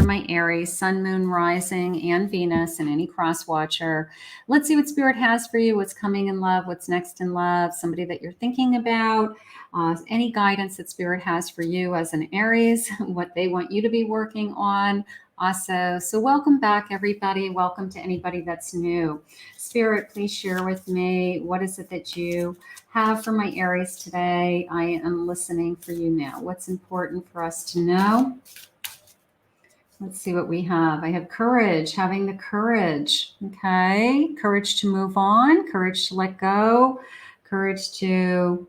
my Aries, Sun, Moon, Rising, and Venus, and any cross watcher. Let's see what Spirit has for you, what's coming in love, what's next in love, somebody that you're thinking about, any guidance that Spirit has for you as an Aries, what they want you to be working on. Also, so welcome back, everybody. Welcome to anybody that's new. Spirit, please share with me, what is it that you have for my Aries today? I am listening for you now. What's important for us to know? Let's see what we have. I have courage, having the courage. Okay. Courage to move on, courage to let go, courage to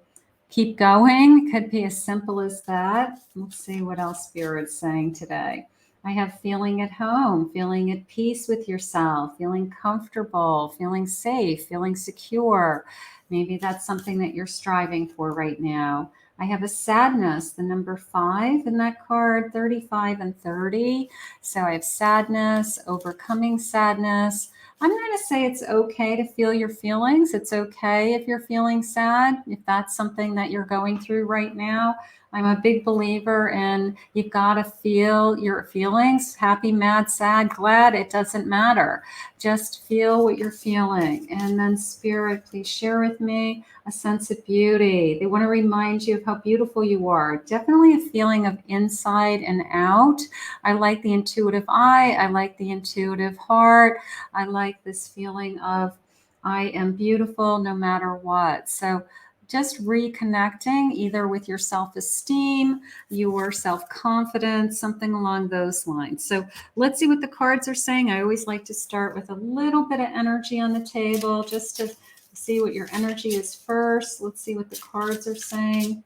keep going. Could be as simple as that. Let's see what else Spirit's saying today. I have feeling at home, feeling at peace with yourself, feeling comfortable, feeling safe, feeling secure. Maybe that's something that you're striving for right now. I have a sadness, the number 5 in that card, 35 and 30. So I have sadness, overcoming sadness. I'm going to say it's okay to feel your feelings. It's okay if you're feeling sad, if that's something that you're going through right now. I'm a big believer in you've got to feel your feelings, happy, mad, sad, glad, it doesn't matter. Just feel what you're feeling. And then Spirit, please share with me a sense of beauty. They want to remind you of how beautiful you are. Definitely a feeling of inside and out. I like the intuitive eye. I like the intuitive heart. I like this feeling of I am beautiful no matter what. So just reconnecting either with your self-esteem, your self-confidence, something along those lines. So let's see what the cards are saying. I always like to start with a little bit of energy on the table just to see what your energy is first. Let's see what the cards are saying.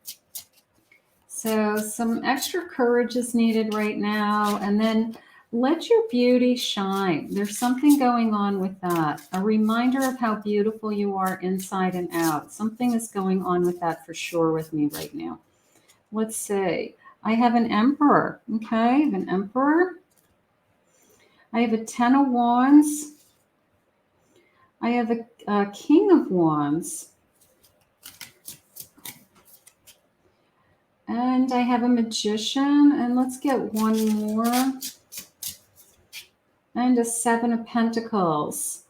So some extra courage is needed right now. And then let your beauty shine. There's something going on with that. A reminder of how beautiful you are inside and out. Something is going on with that for sure with me right now. Let's see. I have an Emperor. Okay, I have an Emperor. I have a 10 of Wands. I have a King of Wands. And I have a Magician. And let's get one more. And a 7 of Pentacles.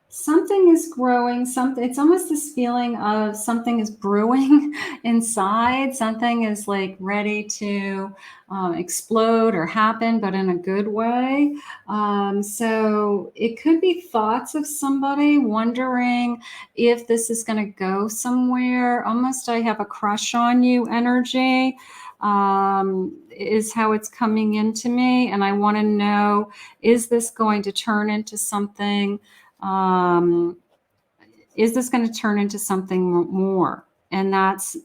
Something is growing. It's almost this feeling of something is brewing inside. Something is like ready to explode or happen, but in a good way. So it could be thoughts of somebody wondering if this is going to go somewhere. Almost I have a crush on you energy. Is how it's coming into me. And I want to know, is this going to turn into something? Is this going to turn into something more? And that's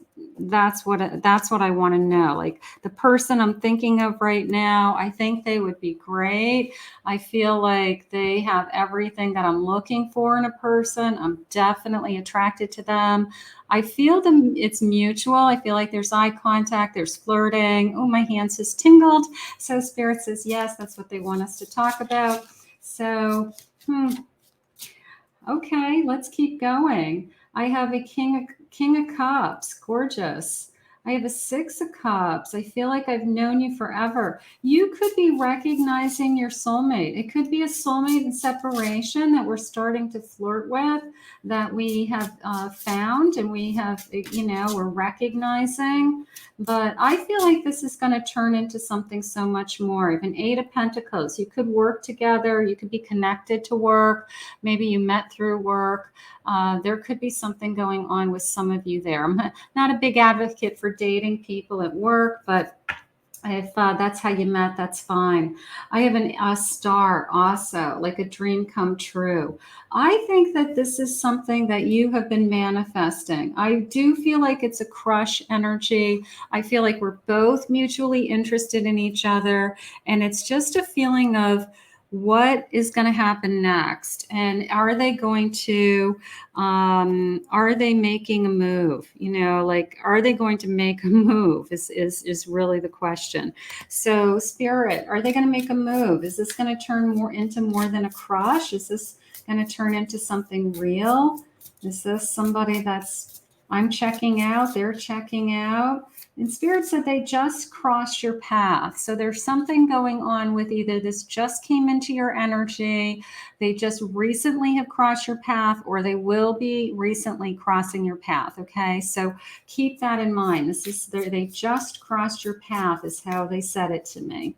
what I want to know. Like the person I'm thinking of right now, I think they would be great. I feel like they have everything that I'm looking for in a person. I'm definitely attracted to them. I feel it's mutual. I feel like there's eye contact, there's flirting. Oh, my hands just tingled. So Spirit says, yes, that's what they want us to talk about. So, okay, let's keep going. I have a King of Cups, gorgeous. I have a 6 of Cups. I feel like I've known you forever. You could be recognizing your soulmate. It could be a soulmate in separation that we're starting to flirt with, that we have found and we have, we're recognizing. But I feel like this is going to turn into something so much more. Even 8 of Pentacles. You could work together. You could be connected to work. Maybe you met through work. There could be something going on with some of you there. I'm not a big advocate for dating people at work, but if that's how you met, that's fine. I have a star also, like a dream come true. I think that this is something that you have been manifesting. I do feel like it's a crush energy. I feel like we're both mutually interested in each other. And it's just a feeling of, what is going to happen next? And are they going to, are they making a move? Are they going to make a move is really the question. So Spirit, are they going to make a move? Is this going to turn into more than a crush? Is this going to turn into something real? Is this somebody I'm checking out, they're checking out? And Spirit said they just crossed your path. So there's something going on with either this just came into your energy, they just recently have crossed your path, or they will be recently crossing your path. Okay. So keep that in mind. This is, they just crossed your path is how they said it to me.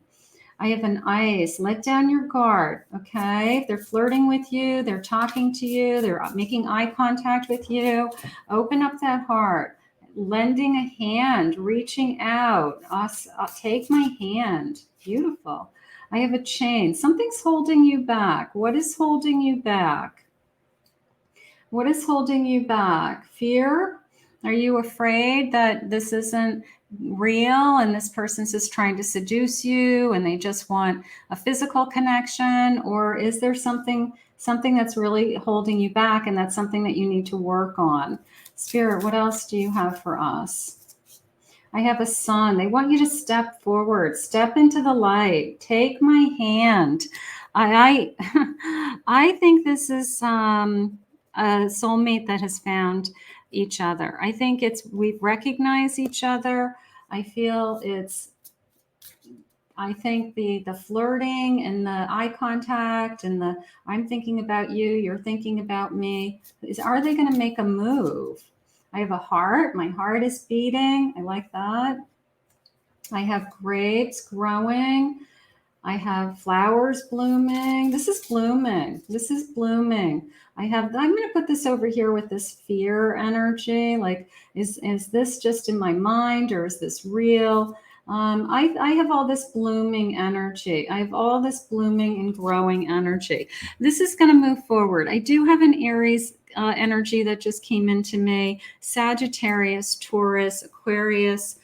I have an ice. Let down your guard. Okay. If they're flirting with you, they're talking to you, they're making eye contact with you, open up that heart. Lending a hand, reaching out. Take my hand. Beautiful. I have a chain. Something's holding you back. What is holding you back? What is holding you back? Fear? Are you afraid that this isn't real and this person's just trying to seduce you and they just want a physical connection? Or is there something that's really holding you back, and that's something that you need to work on? Spirit, what else do you have for us? I have a sun. They want you to step forward, step into the light, take my hand. I I think this is a soulmate that has found each other. I think we've recognized each other. I feel I think the flirting and the eye contact and the I'm thinking about you, you're thinking about me. Are they going to make a move? I have a heart. My heart is beating. I like that. I have grapes growing. I have flowers blooming. This is blooming. This is blooming. I'm going to put this over here with this fear energy. Like, is this just in my mind, or is this real? I have all this blooming energy. I have all this blooming and growing energy. This is going to move forward. I do have an Aries energy that just came into me. Sagittarius, Taurus, Aquarius,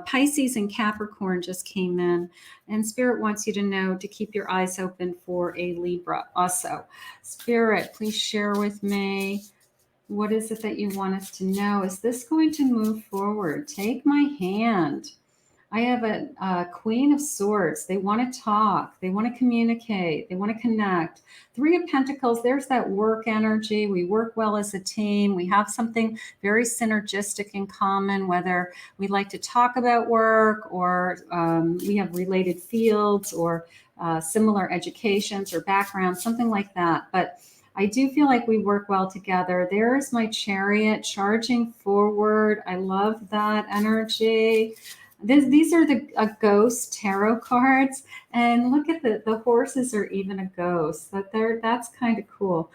Pisces, and Capricorn just came in. And Spirit wants you to know to keep your eyes open for a Libra also. Spirit, please share with me, what is it that you want us to know? Is this going to move forward? Take my hand. I have a Queen of Swords. They want to talk. They want to communicate. They want to connect. Three of Pentacles, there's that work energy. We work well as a team. We have something very synergistic in common, whether we like to talk about work, or we have related fields, or similar educations or backgrounds, something like that. But I do feel like we work well together. There's my Chariot charging forward. I love that energy. These are the ghost tarot cards, and look at the horses are even a ghost. That's kind of cool.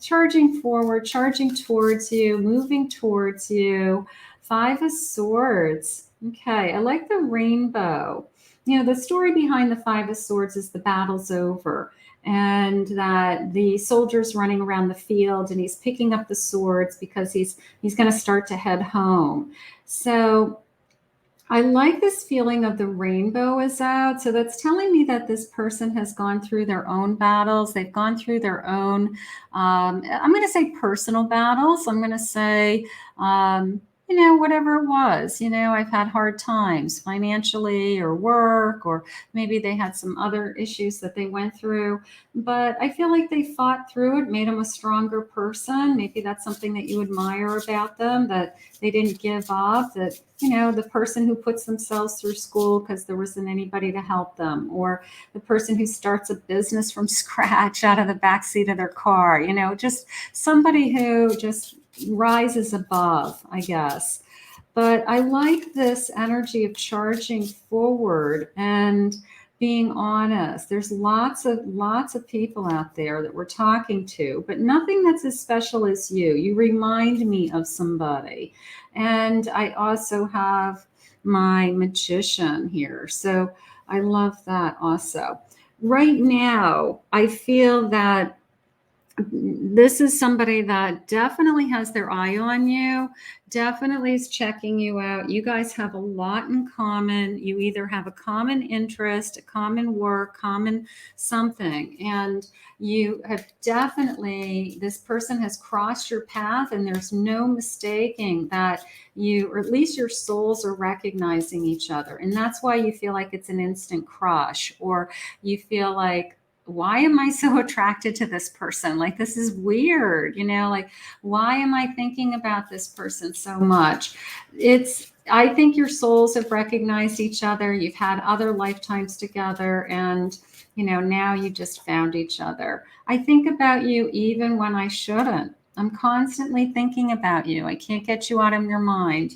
Charging forward, charging towards you, moving towards you. Five of Swords. Okay, I like the rainbow. You know, the story behind the Five of Swords is the battle's over, and that the soldier's running around the field and he's picking up the swords because he's going to start to head home. So I like this feeling of the rainbow is out. So that's telling me that this person has gone through their own battles. They've gone through their own, I'm going to say personal battles. I'm going to say, whatever it was, I've had hard times financially or work, or maybe they had some other issues that they went through, but I feel like they fought through it, made them a stronger person. Maybe that's something that you admire about them, that they didn't give up, that, the person who puts themselves through school because there wasn't anybody to help them, or the person who starts a business from scratch out of the backseat of their car, just somebody who just rises above, I guess. But I like this energy of charging forward and being honest. There's lots of people out there that we're talking to, but nothing that's as special as you. You remind me of somebody. And I also have my Magician here. So I love that also. Right now, I feel that this is somebody that definitely has their eye on you, definitely is checking you out. You guys have a lot in common. You either have a common interest, a common work, common something, and you have definitely, this person has crossed your path, and there's no mistaking that you, or at least your souls are recognizing each other. And that's why you feel like it's an instant crush, or you feel like, why am I so attracted to this person? Like, this is weird, like, why am I thinking about this person so much? It's I think your souls have recognized each other. You've had other lifetimes together, and now you just found each other. I think about you even when I shouldn't. I'm constantly thinking about you. I can't get you out of your mind.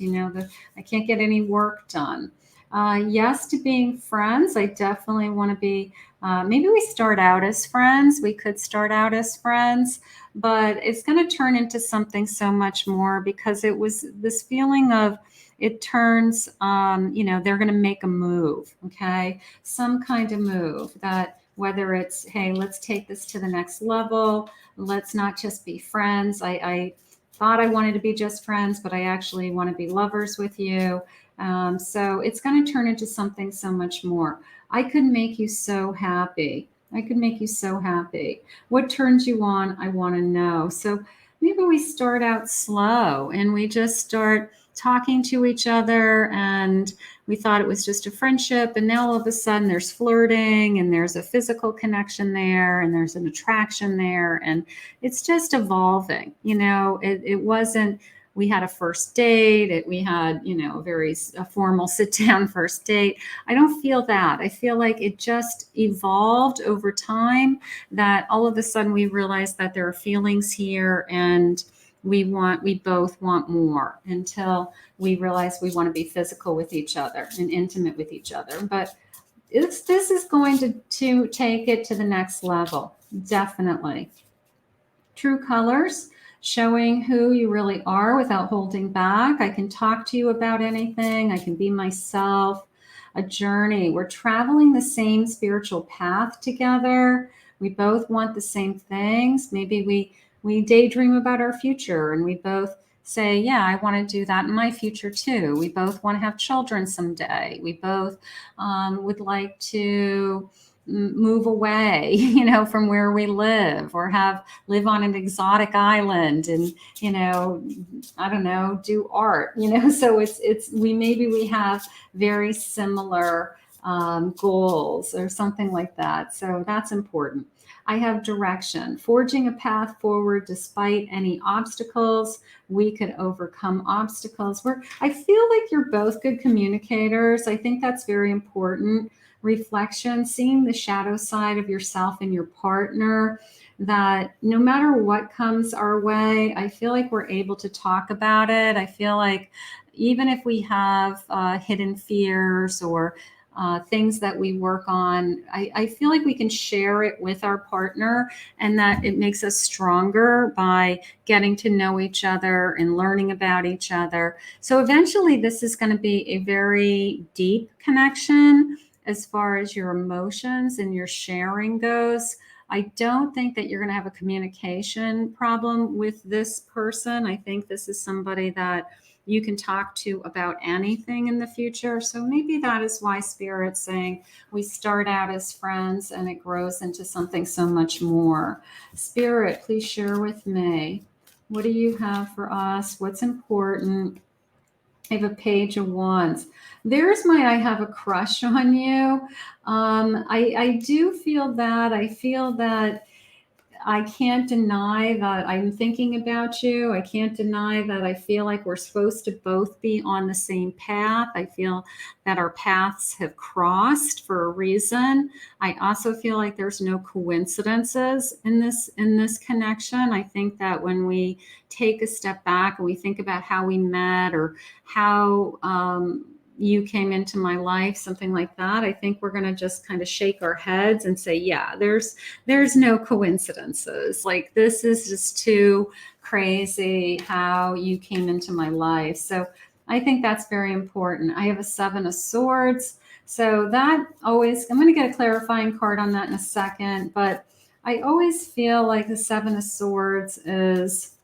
I can't get any work done. Yes, to being friends. I definitely want to be. Maybe we start out as friends. We could start out as friends, but it's going to turn into something so much more, because it was this feeling of, it turns, they're going to make a move, okay? Some kind of move, that whether it's, hey, let's take this to the next level. Let's not just be friends. I thought I wanted to be just friends, but I actually want to be lovers with you. So it's going to turn into something so much more. I could make you so happy. I could make you so happy. What turns you on? I want to know. So maybe we start out slow and we just start talking to each other, and we thought it was just a friendship, and now all of a sudden there's flirting and there's a physical connection there and there's an attraction there, and it's just evolving. It wasn't, we had a first date, we had a formal sit down first date. I don't feel that. I feel like it just evolved over time, that all of a sudden we realized that there are feelings here, and we both want more, until we realize we want to be physical with each other and intimate with each other. But this is going to take it to the next level, definitely. True colors, showing who you really are without holding back. I can talk to you about anything. I can be myself. A journey. We're traveling the same spiritual path together. We both want the same things. Maybe we daydream about our future, and we both say, yeah, I want to do that in my future too. We both want to have children someday. We both would like to move away, from where we live, or live on an exotic island, and I don't know, do art. So we have very similar goals or something like that. So that's important. I have direction, forging a path forward despite any obstacles. We could overcome obstacles. I feel like you're both good communicators. I think that's very important. Reflection, seeing the shadow side of yourself and your partner, that no matter what comes our way, I feel like we're able to talk about it. I feel like even if we have hidden fears or things that we work on, I feel like we can share it with our partner, and that it makes us stronger by getting to know each other and learning about each other. So eventually this is going to be a very deep connection as far as your emotions and your sharing goes. I don't think that you're going to have a communication problem with this person. I think this is somebody that you can talk to about anything in the future. So maybe that is why Spirit's saying we start out as friends and it grows into something so much more. Spirit, please share with me. What do you have for us? What's important? I have a page of wands. There's I have a crush on you. I do feel that. I feel that I can't deny that I'm thinking about you. I can't deny that I feel like we're supposed to both be on the same path. I feel that our paths have crossed for a reason. I also feel like there's no coincidences in this connection. I think that when we take a step back and we think about how we met, or how you came into my life, something like that, I think we're going to just kind of shake our heads and say, yeah, there's no coincidences. Like, this is just too crazy how you came into my life. So I think that's very important. I have a 7 of Swords. So that always, I'm going to get a clarifying card on that in a second, but I always feel like the 7 of Swords is,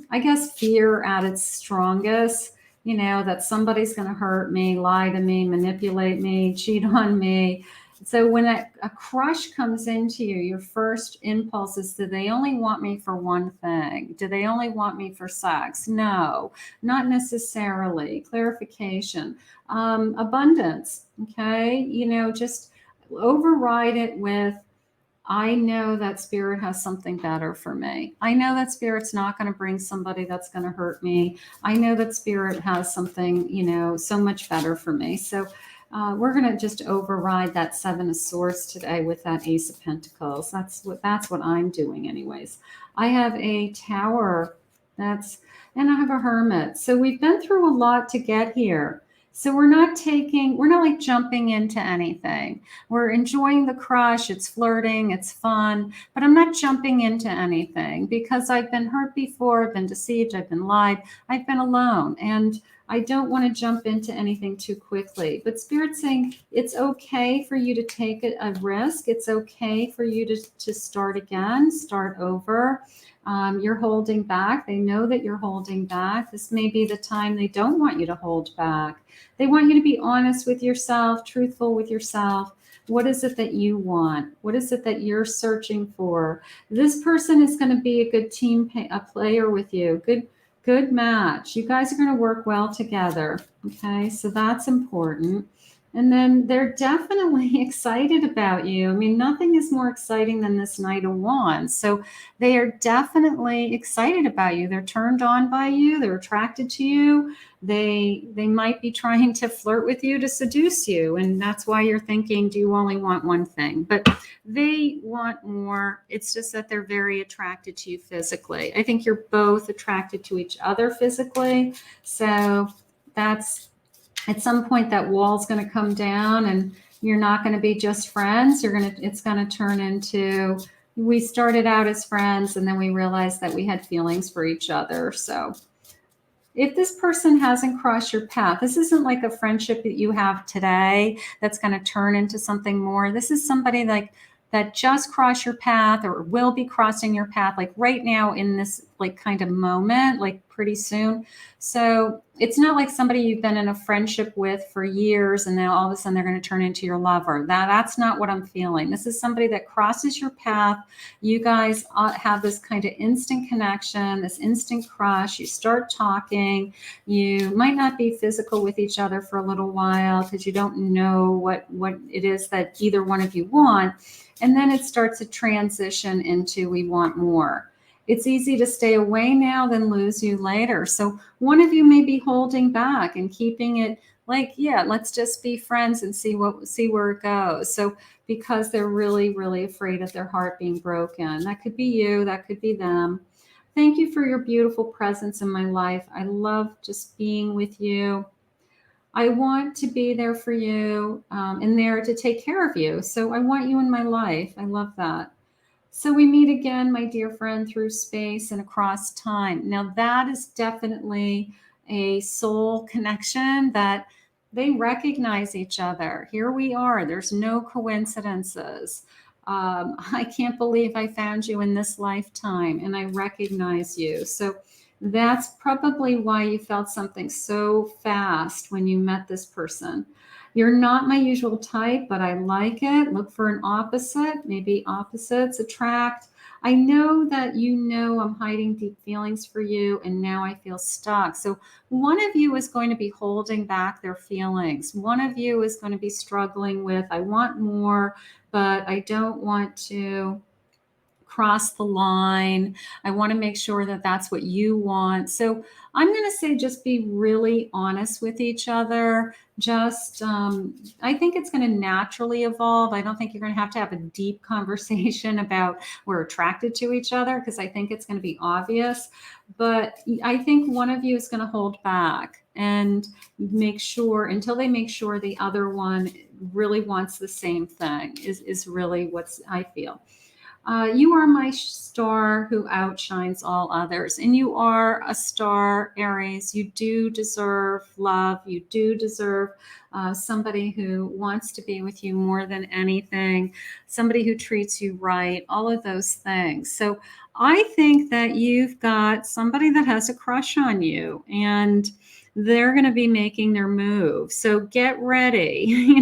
I guess, fear at its strongest. That somebody's going to hurt me, lie to me, manipulate me, cheat on me. So when a crush comes into you, your first impulse is, do they only want me for one thing? Do they only want me for sex? No, not necessarily. Clarification. Abundance. Okay. Just override it with, I know that Spirit has something better for me. I know that Spirit's not going to bring somebody that's going to hurt me. I know that Spirit has something, so much better for me. So we're going to just override that Seven of Swords today with that Ace of Pentacles. That's what I'm doing, anyways. I have a Tower, and I have a Hermit. So we've been through a lot to get here. So we're not like jumping into anything. We're enjoying the crush. It's flirting. It's fun. But I'm not jumping into anything because I've been hurt before. I've been deceived. I've been lied. I've been alone. And I don't want to jump into anything too quickly. But Spirit's saying it's okay for you to take a risk. It's okay for you to start again, start over. You're holding back. They know that you're holding back. This may be the time they don't want you to hold back. They want you to be honest with yourself, truthful with yourself. What is it that you want? What is it that you're searching for? This person is going to be a good a player with you. Good match. You guys are going to work well together. Okay, so that's important. And then they're definitely excited about you. I mean, nothing is more exciting than this Knight of Wands. So they are definitely excited about you. They're turned on by you. They're attracted to you. They might be trying to flirt with you to seduce you. And that's why you're thinking, do you only want one thing? But they want more. It's just that they're very attracted to you physically. I think you're both attracted to each other physically. So that's at some point that wall's going to come down and you're not going to be just friends. It's going to turn into, we started out as friends and then we realized that we had feelings for each other. So if this person hasn't crossed your path, this isn't like a friendship that you have today that's going to turn into something more. This is somebody like that just crossed your path or will be crossing your path like right now in this like kind of moment, like pretty soon. So it's not like somebody you've been in a friendship with for years and now all of a sudden they're going to turn into your lover. That's not what I'm feeling. This is somebody that crosses your path. You guys have this kind of instant connection, this instant crush. You start talking. You might not be physical with each other for a little while because you don't know what it is that either one of you want. And then it starts to transition into we want more. It's easy to stay away now than lose you later. So one of you may be holding back and keeping it like, yeah, let's just be friends and see where it goes. So because they're really, really afraid of their heart being broken. That could be you, that could be them. Thank you for your beautiful presence in my life. I love just being with you. I want to be there for you and there to take care of you. So I want you in my life. I love that. So we meet again, my dear friend, through space and across time. Now that is definitely a soul connection that they recognize each other. Here we are. There's no coincidences. I can't believe I found you in this lifetime and I recognize you. So that's probably why you felt something so fast when you met this person. You're not my usual type, but I like it. Look for an opposite. Maybe opposites attract. I know that I'm hiding deep feelings for you, and now I feel stuck. So one of you is going to be holding back their feelings. One of you is going to be struggling with, I want more, but I don't want to cross the line. I want to make sure that that's what you want. So I'm going to say just be really honest with each other. Just, I think it's going to naturally evolve. I don't think you're going to have a deep conversation about we're attracted to each other because I think it's going to be obvious. But I think one of you is going to hold back and make sure until they make sure the other one really wants the same thing is really what I feel. You are my star who outshines all others. And you are a star, Aries. You do deserve love. You do deserve somebody who wants to be with you more than anything, somebody who treats you right, all of those things. So I think that you've got somebody that has a crush on you and they're going to be making their move. So get ready,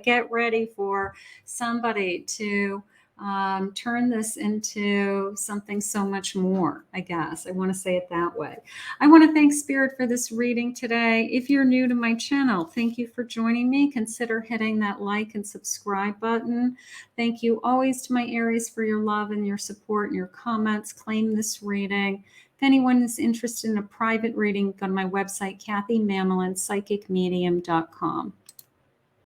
get ready for somebody to turn this into something so much more, I guess. I want to say it that way. I want to thank Spirit for this reading today. If you're new to my channel, thank you for joining me. Consider hitting that like and subscribe button. Thank you always to my Aries for your love and your support and your comments. Claim this reading. If anyone is interested in a private reading, go to my website, KathyMamolen, psychicmedium.com.